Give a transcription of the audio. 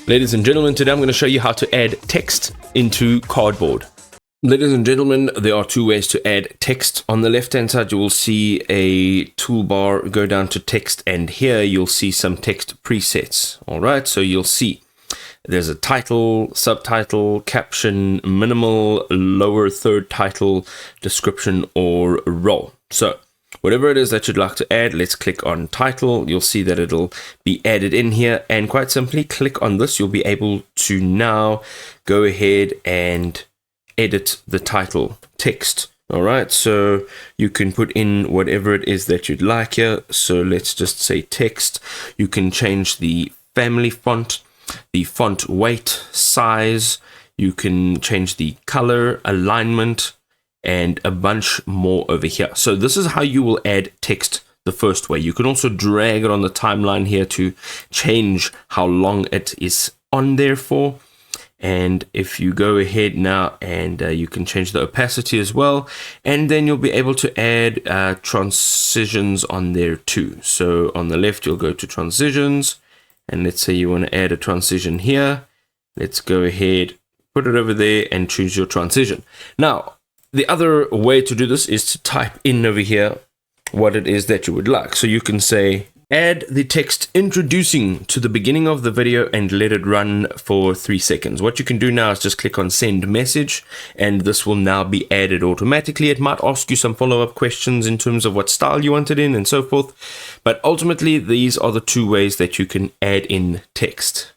Ladies and gentlemen, today I'm going to show you how to add text into Cardboard. Ladies and gentlemen, there are two ways to add text. On the left hand side, you will see a toolbar, go down to text, and here you'll see some text presets. All right, so you'll see there's a title, subtitle, caption, minimal, lower third title, description, or role. So whatever it is that you'd like to add, let's click on title. You'll see that it'll be added in here, and quite simply click on this. You'll be able to now go ahead and edit the title text. All right, so you can put in whatever it is that you'd like here. So let's just say text. You can change the family font, the font weight, size. You can change the color, alignment, and a bunch more over here. So this is how you will add text the first way. You can also drag it on the timeline here to change how long it is on there for. And if you go ahead now and you can change the opacity as well, and then you'll be able to add transitions on there too. So on the left, you'll go to transitions, and let's say you want to add a transition here. Let's go ahead, put it over there and choose your transition. Now, the other way to do this is to type in over here what it is that you would like. So you can say, add the text introducing to the beginning of the video and let it run for 3 seconds. What you can do now is just click on send message, and this will now be added automatically. It might ask you some follow-up questions in terms of what style you want it in and so forth. But ultimately, these are the two ways that you can add in text.